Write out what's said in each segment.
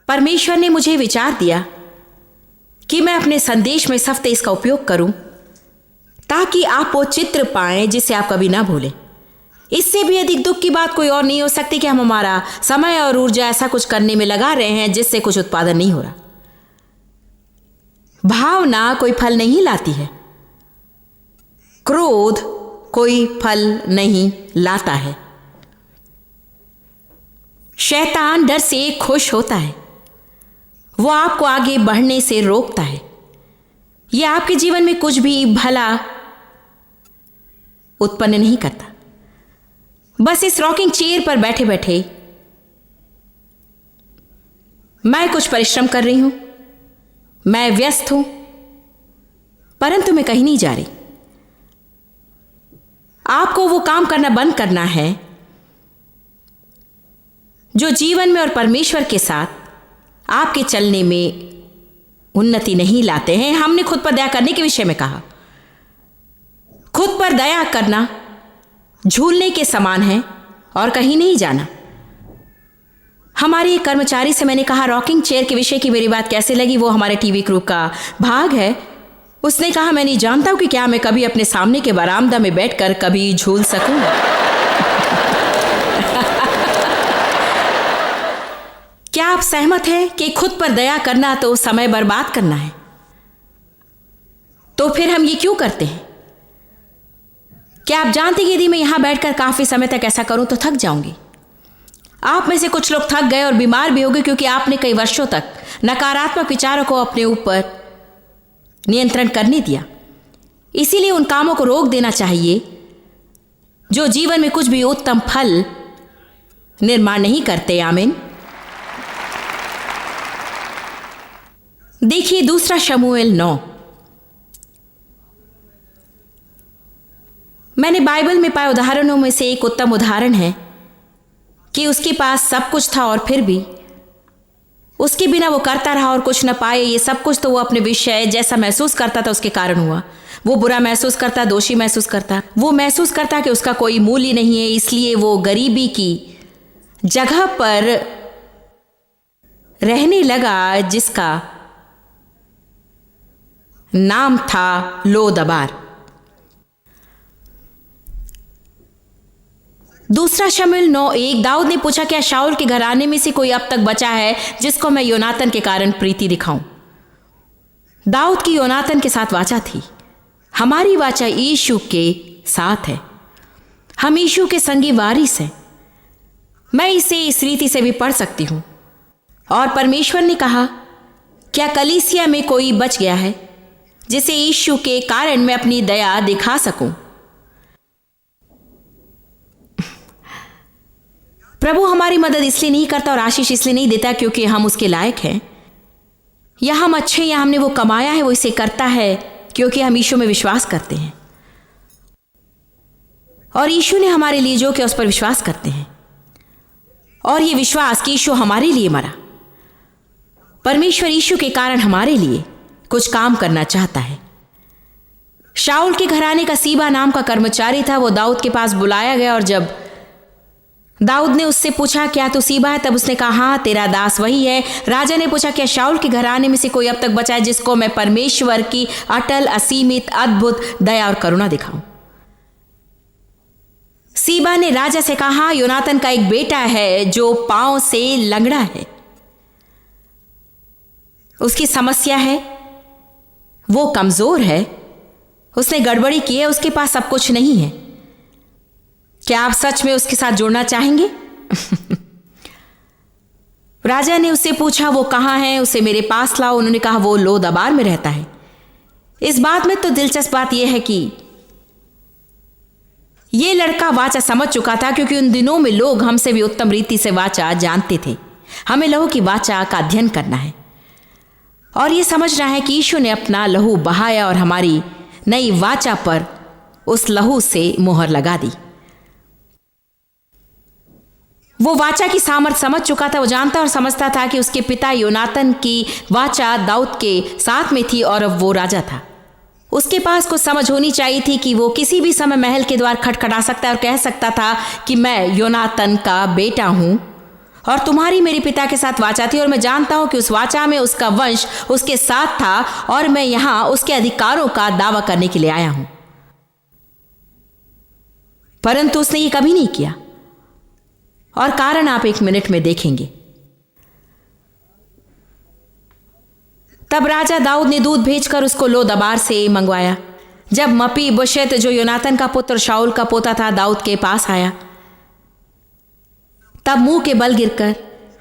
परमेश्वर ने मुझे विचार दिया कि मैं अपने संदेश में इस हफ्ते इसका उपयोग करूं ताकि आप वो चित्र पाएं जिसे आप कभी ना भूलें। इससे भी अधिक दुख की बात कोई और नहीं हो सकती कि हम हमारा समय और ऊर्जा ऐसा कुछ करने में लगा रहे हैं जिससे कुछ उत्पादन नहीं हो रहा। भावना कोई फल नहीं लाती है, क्रोध कोई फल नहीं लाता है। शैतान डर से खुश होता है, वो आपको आगे बढ़ने से रोकता है। यह आपके जीवन में कुछ भी भला उत्पन्न नहीं करता। बस इस रॉकिंग चेयर पर बैठे बैठे मैं कुछ परिश्रम कर रही हूं, मैं व्यस्त हूं, परंतु मैं कहीं नहीं जा रही। आपको वो काम करना बंद करना है जो जीवन में और परमेश्वर के साथ आपके चलने में उन्नति नहीं लाते हैं। हमने खुद पर दया करने के विषय में कहा। खुद पर दया करना झूलने के समान है और कहीं नहीं जाना। हमारे एक कर्मचारी से मैंने कहा रॉकिंग चेयर के विषय की मेरी बात कैसे लगी, वो हमारे टीवी ग्रुप का भाग है। उसने कहा मैं नहीं जानता हूं कि क्या मैं कभी अपने सामने के बरामदा में बैठकर कभी झूल सकूं। क्या आप सहमत हैं कि खुद पर दया करना तो समय बर्बाद करना है? तो फिर हम ये क्यों करते हैं? क्या आप जानते हैं कि यदि मैं यहां बैठकर काफी समय तक ऐसा करूं तो थक जाऊंगी? आप में से कुछ लोग थक गए और बीमार भी हो गए क्योंकि आपने कई वर्षों तक नकारात्मक विचारों को अपने ऊपर नियंत्रण करने दिया। इसीलिए उन कामों को रोक देना चाहिए जो जीवन में कुछ भी उत्तम फल निर्माण नहीं करते। आमीन। देखिए 2 शमूएल 9। मैंने बाइबल में पाए उदाहरणों में से एक उत्तम उदाहरण है कि उसके पास सब कुछ था और फिर भी उसके बिना वो करता रहा और कुछ न पाए। ये सब कुछ तो वो अपने विषय जैसा महसूस करता था उसके कारण हुआ। वो बुरा महसूस करता, दोषी महसूस करता, वो महसूस करता कि उसका कोई मूल्य नहीं है। इसलिए वो गरीबी की जगह पर रहने लगा जिसका नाम था लोदबार। 2 शमूएल 9:1। दाऊद ने पूछा क्या शाऊल के घराने में से कोई अब तक बचा है जिसको मैं योनातन के कारण प्रीति दिखाऊं? दाऊद की योनातन के साथ वाचा थी। हमारी वाचा यीशु के साथ है। हम यीशु के संगी वारिस हैं। मैं इसे इस रीति से भी पढ़ सकती हूं। और परमेश्वर ने कहा क्या कलीसिया में कोई बच गया है जिसे यीशु के कारण मैं अपनी दया दिखा सकूं? प्रभु हमारी मदद इसलिए नहीं करता और आशीष इसलिए नहीं देता क्योंकि हम उसके लायक हैं या हम अच्छे या हमने वो कमाया है। वो इसे करता है क्योंकि हम यीशु में विश्वास करते हैं और यीशु ने हमारे लिए जो किया उस पर विश्वास करते हैं। और ये विश्वास कि यीशु हमारे लिए मरा। परमेश्वर यीशु के कारण हमारे लिए कुछ काम करना चाहता है। शाऊल के घराने का सीबा नाम का कर्मचारी था। वो दाऊद के पास बुलाया गया और जब दाऊद ने उससे पूछा क्या तू सीबा है, तब उसने कहा हाँ तेरा दास वही है। राजा ने पूछा क्या शाऊल के घराने में से कोई अब तक बचा है जिसको मैं परमेश्वर की अटल, असीमित, अद्भुत दया और करुणा दिखाऊं? सीबा ने राजा से कहा हाँ योनातन का एक बेटा है जो पांव से लंगड़ा है। उसकी समस्या है, वो कमजोर है, उसने गड़बड़ी की है, उसके पास सब कुछ नहीं है। क्या आप सच में उसके साथ जुड़ना चाहेंगे? राजा ने उससे पूछा वो कहां है, उसे मेरे पास लाओ। उन्होंने कहा वो लोदबार में रहता है। इस बात में तो दिलचस्प बात यह है कि यह लड़का वाचा समझ चुका था क्योंकि उन दिनों में लोग हमसे भी उत्तम रीति से वाचा जानते थे। हमें लहू की वाचा का अध्ययन करना है और यह समझना है कि यीशु ने अपना लहू बहाया और हमारी नई वाचा पर उस लहू से मोहर लगा दी। वो वाचा की सामर्थ समझ चुका था। वो जानता और समझता था कि उसके पिता योनातन की वाचा दाऊद के साथ में थी और अब वो राजा था। उसके पास कुछ समझ होनी चाहिए थी कि वो किसी भी समय महल के द्वार खटखटा सकता है और कह सकता था कि मैं योनातन का बेटा हूं और तुम्हारी मेरे पिता के साथ वाचा थी, और मैं जानता हूं कि उस वाचा में उसका वंश उसके साथ था, और मैं यहां उसके अधिकारों का दावा करने के लिए आया हूं। परंतु उसने ये कभी नहीं किया, और कारण आप 1 मिनट में देखेंगे। तब राजा दाऊद ने दूत भेजकर उसको लोदबार से मंगवाया। जब मपीबोशेत, जो योनातन का पुत्र शाऊल का पोता था, दाऊद के पास आया, तब मुंह के बल गिरकर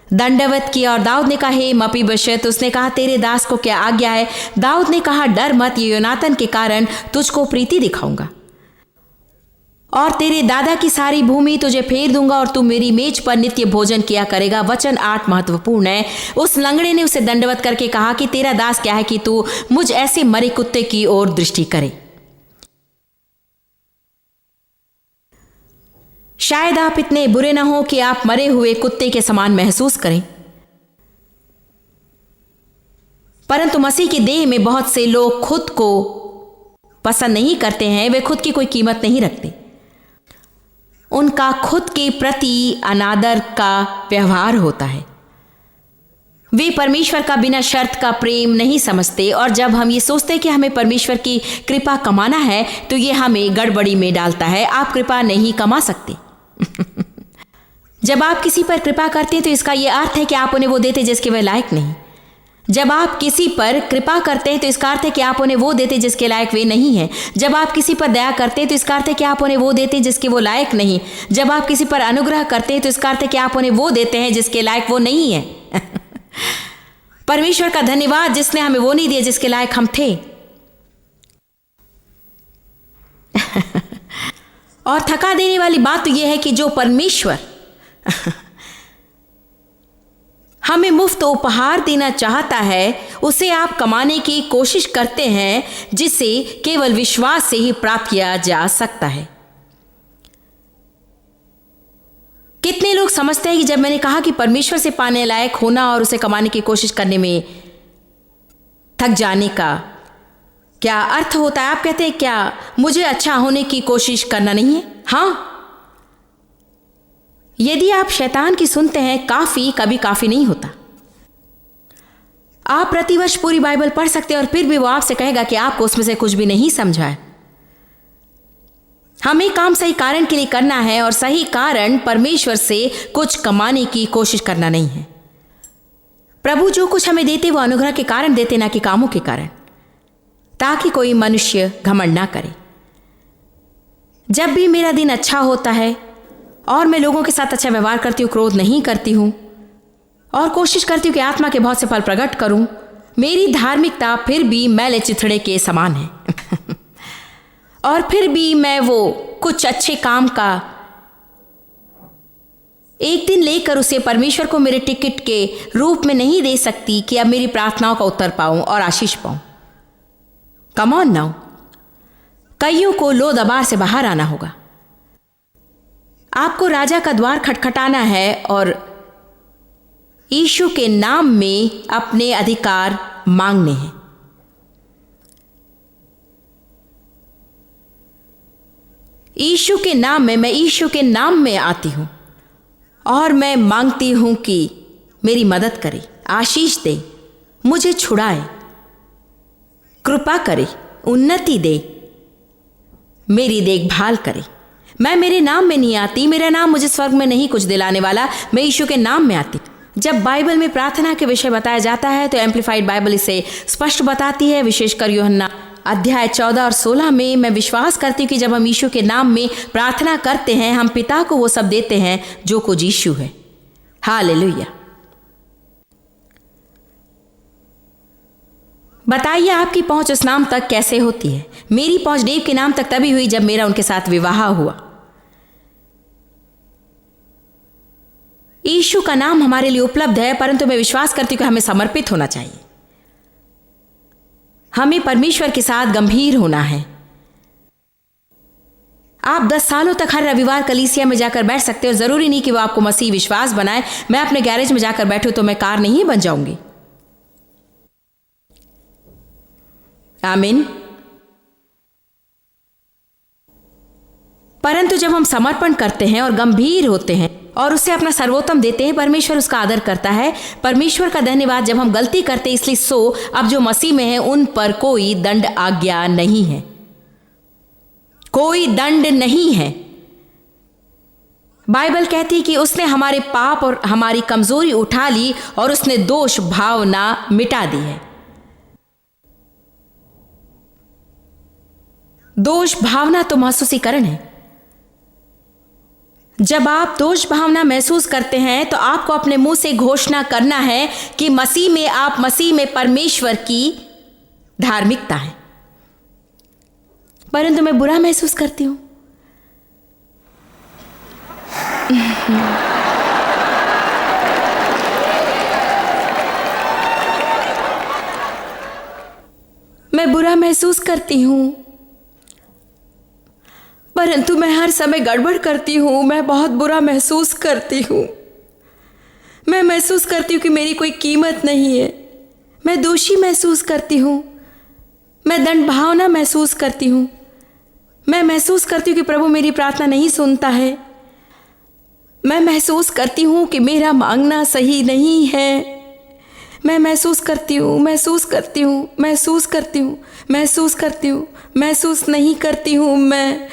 दंडवत किया, और दाऊद ने कहा, हे मपीबोशेत। उसने कहा, तेरे दास को क्या आज्ञा है? दाऊद ने कहा, डर मत, ये योनातन के कारण तुझको प्रीति दिखाऊंगा, और तेरे दादा की सारी भूमि तुझे फेर दूंगा, और तू मेरी मेज पर नित्य भोजन किया करेगा। वचन 8 महत्वपूर्ण है। उस लंगड़े ने उसे दंडवत करके कहा कि तेरा दास क्या है कि तू मुझ ऐसे मरे कुत्ते की ओर दृष्टि करे। शायद आप इतने बुरे न हो कि आप मरे हुए कुत्ते के समान महसूस करें, परंतु मसीह की देह में बहुत से लोग खुद को पसंद नहीं करते हैं। वे खुद की कोई कीमत नहीं रखते। उनका खुद के प्रति अनादर का व्यवहार होता है। वे परमेश्वर का बिना शर्त का प्रेम नहीं समझते, और जब हम ये सोचते हैं कि हमें परमेश्वर की कृपा कमाना है, तो ये हमें गड़बड़ी में डालता है। आप कृपा नहीं कमा सकते। जब आप किसी पर कृपा करते हैं, तो इसका यह अर्थ है कि आप उन्हें वो देते जिसके वे लायक नहीं। जब आप किसी पर कृपा करते हैं, तो इसका अर्थ है कि आप उन्हें वो देते जिसके लायक वे नहीं हैं। जब आप किसी पर दया करते हैं, तो इसका अर्थ है कि आप उन्हें वो देते हैं जिसके वो लायक नहीं। जब आप किसी पर अनुग्रह करते हैं, तो इसका अर्थ है कि आप उन्हें वो देते हैं जिसके लायक वो नहीं है। परमेश्वर का धन्यवाद जिसने हमें वो नहीं दिया जिसके लायक हम थे। और थका देने वाली बात तो यह है कि जो परमेश्वर हमें मुफ्त उपहार देना चाहता है, उसे आप कमाने की कोशिश करते हैं, जिसे केवल विश्वास से ही प्राप्त किया जा सकता है। कितने लोग समझते हैं कि जब मैंने कहा कि परमेश्वर से पाने लायक होना और उसे कमाने की कोशिश करने में थक जाने का क्या अर्थ होता है? आप कहते हैं, क्या मुझे अच्छा होने की कोशिश करना नहीं है? हाँ, यदि आप शैतान की सुनते हैं, काफी कभी काफी नहीं होता। आप प्रतिवर्ष पूरी बाइबल पढ़ सकते हैं, और फिर भी वो आपसे कहेगा कि आपको उसमें से कुछ भी नहीं समझा है। हमें काम सही कारण के लिए करना है, और सही कारण परमेश्वर से कुछ कमाने की कोशिश करना नहीं है। प्रभु जो कुछ हमें देते वो अनुग्रह के कारण देते, ना कि कामों के कारण, ताकि कोई मनुष्य घमंड ना करे। जब भी मेरा दिन अच्छा होता है और मैं लोगों के साथ अच्छा व्यवहार करती हूँ, क्रोध नहीं करती हूँ, और कोशिश करती हूँ कि आत्मा के बहुत से फल प्रकट करूं, मेरी धार्मिकता फिर भी मैले चिथड़े के समान है। और फिर भी मैं वो कुछ अच्छे काम का एक दिन लेकर उसे परमेश्वर को मेरे टिकट के रूप में नहीं दे सकती कि अब मेरी प्रार्थनाओं का उत्तर पाऊं और आशीष पाऊं। कम ऑन नाउ, कईयों को लोदबार से बाहर आना होगा। आपको राजा का द्वार खटखटाना है और यीशु के नाम में अपने अधिकार मांगने हैं। यीशु के नाम में, मैं यीशु के नाम में आती हूं और मैं मांगती हूं कि मेरी मदद करे, आशीष दे, मुझे छुड़ाए, कृपा करे, उन्नति दे, मेरी देखभाल करे। मैं मेरे नाम में नहीं आती, मेरा नाम मुझे स्वर्ग में नहीं कुछ दिलाने वाला, मैं यीशु के नाम में आती। जब बाइबल में प्रार्थना के विषय बताया जाता है तो एम्प्लीफाइड बाइबल इसे स्पष्ट बताती है, विशेषकर यूहन्ना अध्याय 14 और 16 में। मैं विश्वास करती हूँ कि जब हम यीशु के नाम में प्रार्थना करते हैं, हम पिता को वो सब देते हैं जो कुछ यीशु है। हालेलुया। बताइए आपकी पहुंच उस नाम तक कैसे होती है? मेरी पहुंच देव के नाम तक तभी हुई जब मेरा उनके साथ विवाह हुआ। यीशु का नाम हमारे लिए उपलब्ध है, परंतु मैं विश्वास करती हूँ कि हमें समर्पित होना चाहिए। हमें परमेश्वर के साथ गंभीर होना है। आप 10 सालों तक हर रविवार कलीसिया में जाकर बैठ सकते हो, जरूरी नहीं कि वो आपको मसीह विश्वास बनाए। मैं अपने गैरेज में जाकर बैठूं तो मैं कार नहीं बन जाऊंगी। आमीन। परंतु जब हम समर्पण करते हैं और गंभीर होते हैं और उससे अपना सर्वोत्तम देते हैं, परमेश्वर उसका आदर करता है। परमेश्वर का धन्यवाद। जब हम गलती करते हैं, इसलिए अब जो मसीह में है उन पर कोई दंड आज्ञा नहीं है, कोई दंड नहीं है। बाइबल कहती है कि उसने हमारे पाप और हमारी कमजोरी उठा ली और उसने दोष भावना मिटा दी है। दोष भावना तो महसूसीकरण है। जब आप दोष भावना महसूस करते हैं तो आपको अपने मुंह से घोषणा करना है कि मसीह में परमेश्वर की धार्मिकता है। परंतु मैं बुरा महसूस करती हूं, मैं बुरा महसूस करती हूं, परंतु मैं हर समय गड़बड़ करती हूं। मैं बहुत बुरा महसूस करती हूं। मैं महसूस करती हूं कि मेरी कोई कीमत नहीं है। मैं दोषी महसूस करती हूं। मैं दंड भावना महसूस करती हूं। मैं महसूस करती हूं कि प्रभु मेरी प्रार्थना नहीं सुनता है। मैं महसूस करती हूं कि मेरा मांगना सही नहीं है। मैं महसूस करती हूँ, महसूस नहीं करती हूँ,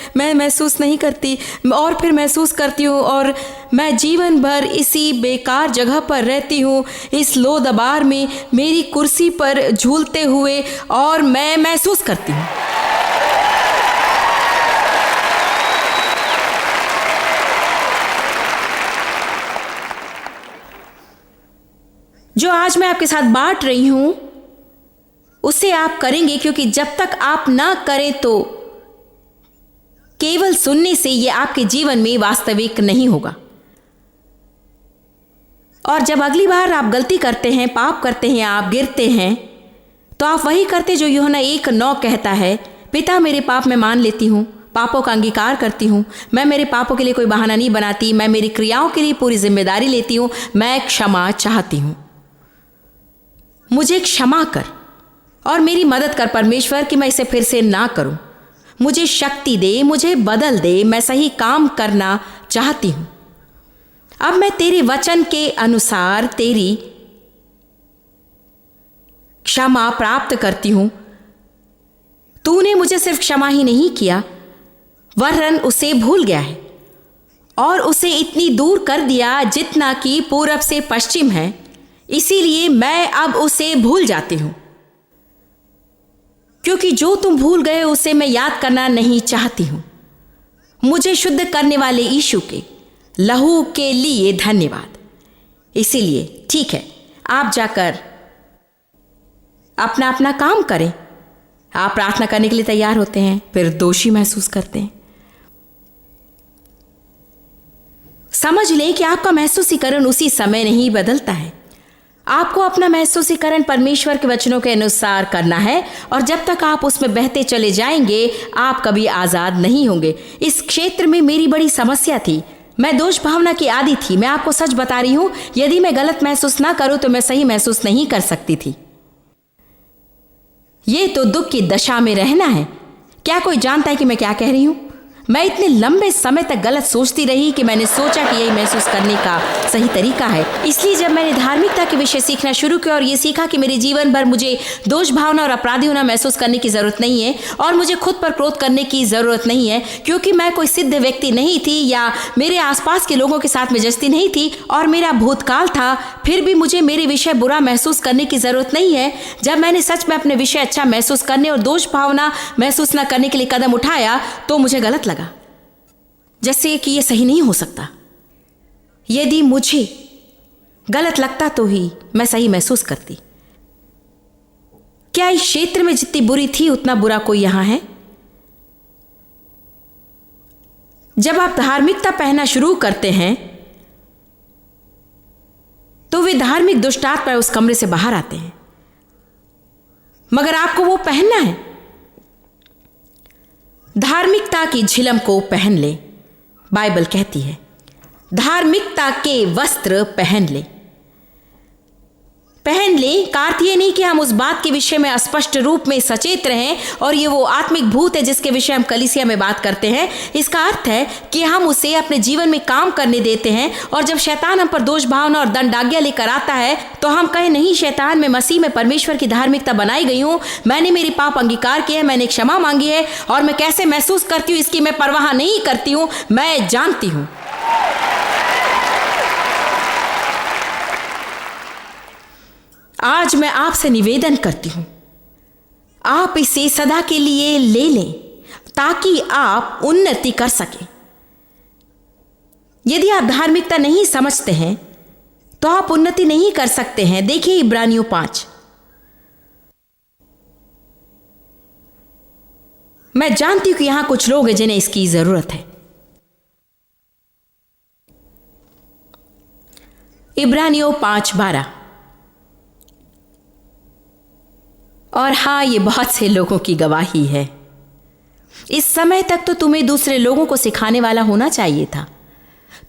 मैं महसूस नहीं करती और फिर महसूस करती हूँ और मैं जीवन भर इसी बेकार जगह पर रहती हूँ, इस लोदबार में मेरी कुर्सी पर झूलते हुए, और मैं महसूस करती हूँ। जो आज मैं आपके साथ बांट रही हूं उसे आप करेंगे, क्योंकि जब तक आप ना करें तो केवल सुनने से यह आपके जीवन में वास्तविक नहीं होगा। और जब अगली बार आप गलती करते हैं, पाप करते हैं, आप गिरते हैं, तो आप वही करते जो यूहन्ना 1:9 कहता है, पिता मेरे पाप मैं मान लेती हूं, पापों का अंगीकार करती हूं, मैं मेरे पापों के लिए कोई बहाना नहीं बनाती, मैं मेरी क्रियाओं के लिए पूरी जिम्मेदारी लेती हूं, मैं क्षमा चाहती हूं, मुझे क्षमा कर और मेरी मदद कर परमेश्वर कि मैं इसे फिर से ना करूं। मुझे शक्ति दे, मुझे बदल दे, मैं सही काम करना चाहती हूं। अब मैं तेरे वचन के अनुसार तेरी क्षमा प्राप्त करती हूं। तूने मुझे सिर्फ क्षमा ही नहीं किया, वरन उसे भूल गया है और उसे इतनी दूर कर दिया जितना कि पूरब से पश्चिम है। इसीलिए मैं अब उसे भूल जाती हूं, क्योंकि जो तुम भूल गए उसे मैं याद करना नहीं चाहती हूं। मुझे शुद्ध करने वाले यीशु के लहू के लिए धन्यवाद। इसीलिए ठीक है, आप जाकर अपना अपना काम करें। आप प्रार्थना करने के लिए तैयार होते हैं, फिर दोषी महसूस करते हैं। समझ लें कि आपका महसूसीकरण उसी समय नहीं बदलता है। आपको अपना महसूसीकरण परमेश्वर के वचनों के अनुसार करना है, और जब तक आप उसमें बहते चले जाएंगे आप कभी आज़ाद नहीं होंगे। इस क्षेत्र में मेरी बड़ी समस्या थी। मैं दोष भावना की आदी थी। मैं आपको सच बता रही हूं, यदि मैं गलत महसूस ना करूं तो मैं सही महसूस नहीं कर सकती थी। ये तो दुख की दशा में रहना है। क्या कोई जानता है कि मैं क्या कह रही हूं? मैं इतने लंबे समय तक गलत सोचती रही कि मैंने सोचा कि यही महसूस करने का सही तरीका है। इसलिए जब मैंने धार्मिकता के विषय सीखना शुरू किया और ये सीखा कि मेरे जीवन भर मुझे दोष भावना और अपराधी होना महसूस करने की ज़रूरत नहीं है और मुझे खुद पर क्रोध करने की ज़रूरत नहीं है, क्योंकि मैं कोई सिद्ध व्यक्ति नहीं थी या मेरे आसपास के लोगों के साथ में जस्ती नहीं थी और मेरा भूतकाल था, फिर भी मुझे मेरे विषय बुरा महसूस करने की ज़रूरत नहीं है। जब मैंने सच में अपने विषय अच्छा महसूस करने और दोष भावना महसूस न करने के लिए कदम उठाया तो मुझे गलत लगा, जैसे कि यह सही नहीं हो सकता। यदि मुझे गलत लगता तो ही मैं सही महसूस करती। क्या इस क्षेत्र में जितनी बुरी थी उतना बुरा कोई यहां है? जब आप धार्मिकता पहनना शुरू करते हैं तो वे धार्मिक दुष्टात्मा उस कमरे से बाहर आते हैं, मगर आपको वो पहनना है। धार्मिकता की झिलम को पहन ले, बाइबल कहती है। धार्मिकता के वस्त्र पहन ले। पहन लें का अर्थ ये नहीं कि हम उस बात के विषय में स्पष्ट रूप में सचेत रहें और ये वो आत्मिक भूत है जिसके विषय हम कलीसिया में बात करते हैं। इसका अर्थ है कि हम उसे अपने जीवन में काम करने देते हैं, और जब शैतान हम पर दोष भावना और दंडाज्ञा लेकर आता है तो हम कहें, नहीं शैतान, मैं मसीह में परमेश्वर की धार्मिकता बनाई गई हूँ, मैंने मेरी पाप अंगीकार किया है, मैंने क्षमा मांगी है, और मैं कैसे महसूस करती हूँ इसकी मैं परवाह नहीं करती हूँ, मैं जानती हूँ। आज मैं आपसे निवेदन करती हूं, आप इसे सदा के लिए ले लें ताकि आप उन्नति कर सकें। यदि आप धार्मिकता नहीं समझते हैं तो आप उन्नति नहीं कर सकते हैं। देखिए इब्रानियों 5। मैं जानती हूं कि यहां कुछ लोग हैं जिन्हें इसकी जरूरत है। इब्रानियों 5:12। और हाँ, ये बहुत से लोगों की गवाही है। इस समय तक तो तुम्हें दूसरे लोगों को सिखाने वाला होना चाहिए था,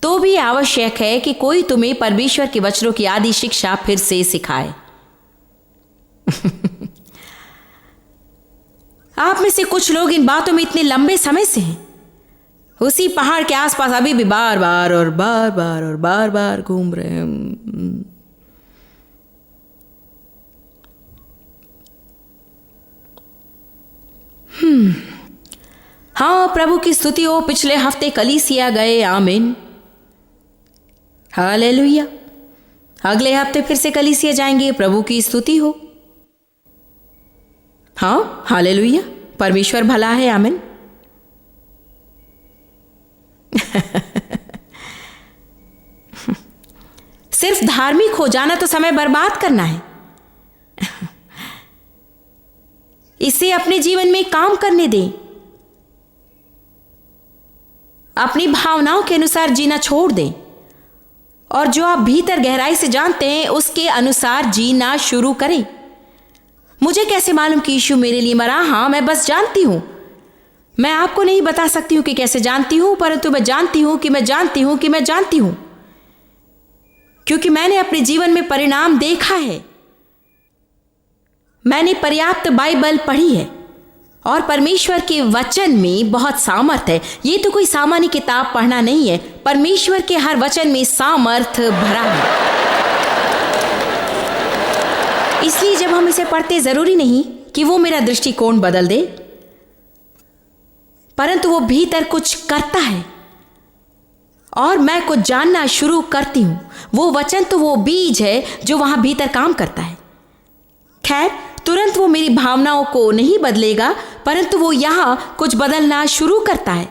तो भी आवश्यक है कि कोई तुम्हें परमेश्वर के वचनों की आदि शिक्षा फिर से सिखाए। आप में से कुछ लोग इन बातों में इतने लंबे समय से हैं, उसी पहाड़ के आसपास अभी भी बार बार और बार बार और बार बार घूम रहे हैं। हाँ, प्रभु की स्तुति हो। पिछले हफ्ते कलीसिया गए, आमीन, हालेलुया। अगले हफ्ते फिर से कलीसिया जाएंगे, प्रभु की स्तुति हो। हाँ, हालेलुया, परमेश्वर भला है, आमीन। सिर्फ धार्मिक हो जाना तो समय बर्बाद करना है। इसे अपने जीवन में काम करने दें। अपनी भावनाओं के अनुसार जीना छोड़ दें और जो आप भीतर गहराई से जानते हैं उसके अनुसार जीना शुरू करें। मुझे कैसे मालूम कि यीशु मेरे लिए मरा? हाँ, मैं बस जानती हूं। मैं आपको नहीं बता सकती हूं कि कैसे जानती हूं, परंतु मैं जानती हूं कि मैं जानती हूं कि मैं जानती हूं, क्योंकि मैंने अपने जीवन में परिणाम देखा है। मैंने पर्याप्त बाइबल पढ़ी है और परमेश्वर के वचन में बहुत सामर्थ है। ये तो कोई सामान्य किताब पढ़ना नहीं है, परमेश्वर के हर वचन में सामर्थ भरा है। इसलिए जब हम इसे पढ़ते, जरूरी नहीं कि वो मेरा दृष्टिकोण बदल दे, परंतु वो भीतर कुछ करता है और मैं कुछ जानना शुरू करती हूं। वो वचन तो वो बीज है जो वहां भीतर काम करता है। खैर, तुरंत वो मेरी भावनाओं को नहीं बदलेगा, परंतु वो यहां कुछ बदलना शुरू करता है।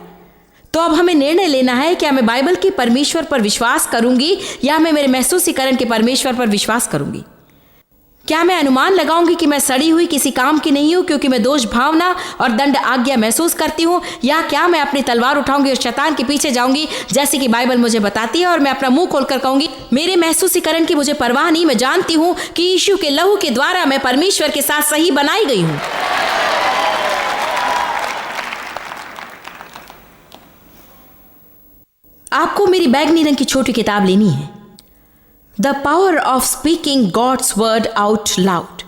तो अब हमें निर्णय लेना है, क्या मैं बाइबल के परमेश्वर पर विश्वास करूंगी या मैं मेरे महसूसीकरण के परमेश्वर पर विश्वास करूंगी? क्या मैं अनुमान लगाऊंगी कि मैं सड़ी हुई किसी काम की नहीं हूं क्योंकि मैं दोष भावना और दंड आज्ञा महसूस करती हूं, या क्या मैं अपनी तलवार उठाऊंगी और शैतान के पीछे जाऊंगी जैसे कि बाइबल मुझे बताती है, और मैं अपना मुंह खोलकर कहूंगी, मेरे महसूसीकरण की मुझे परवाह नहीं, मैं जानती हूं कि यीशु के लहू के द्वारा मैं परमेश्वर के साथ सही बनाई गई हूं। आपको मेरी बैगनी रंग की छोटी किताब लेनी है, the power of speaking God's word out loud.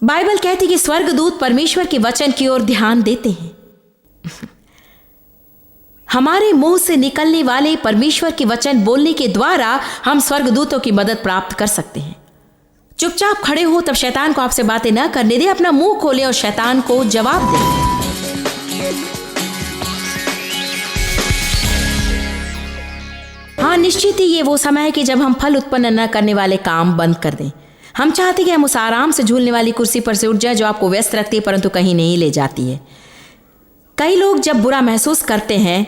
Bible कहती कि स्वर्गदूत परमेश्वर के वचन की ओर ध्यान देते हैं। हमारे मुंह से निकलने वाले परमेश्वर के वचन बोलने के द्वारा हम स्वर्गदूतों की मदद प्राप्त कर सकते हैं। चुपचाप खड़े हो, तब शैतान को आपसे बातें न करने दें, अपना मुंह खोलें और शैतान को जवाब दें। हाँ, निश्चित ही ये वो समय है कि जब हम फल उत्पन्न न करने वाले काम बंद कर दें। हम चाहते हैं कि हम उस आराम से झूलने वाली कुर्सी पर से उठ जाए जो आपको व्यस्त रखती है परंतु कहीं नहीं ले जाती है। कई लोग जब बुरा महसूस करते हैं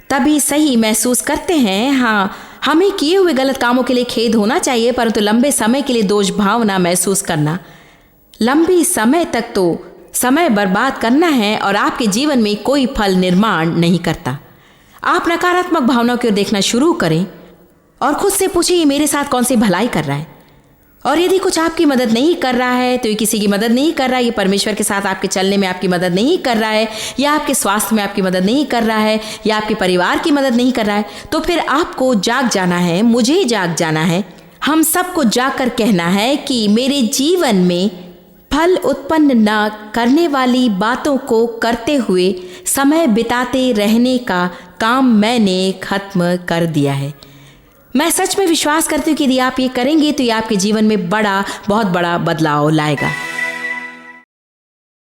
तभी सही महसूस करते हैं। हाँ, हमें किए हुए गलत कामों के लिए खेद होना चाहिए, परंतु लंबे समय के लिए दोष भावना महसूस करना लंबी समय तक तो समय बर्बाद करना है और आपके जीवन में कोई फल निर्माण नहीं करता। आप नकारात्मक भावनाओं की ओर देखना शुरू करें और खुद से पूछें, ये मेरे साथ कौन सी भलाई कर रहा है? और यदि कुछ आपकी मदद नहीं कर रहा है तो ये किसी की मदद नहीं कर रहा है, ये परमेश्वर के साथ आपके चलने में आपकी मदद नहीं कर रहा है, या आपके स्वास्थ्य में आपकी मदद नहीं कर रहा है, या आपके परिवार की मदद नहीं कर रहा है, तो फिर आपको जाग जाना है, मुझे जाग जाना है हम सबको जाकर कहना है कि मेरे जीवन में फल उत्पन्न न करने वाली बातों को करते हुए समय बिताते रहने का काम मैंने खत्म कर दिया है। मैं सच में विश्वास करती हूँ कि यदि आप ये करेंगे तो ये आपके जीवन में बहुत बड़ा बदलाव लाएगा।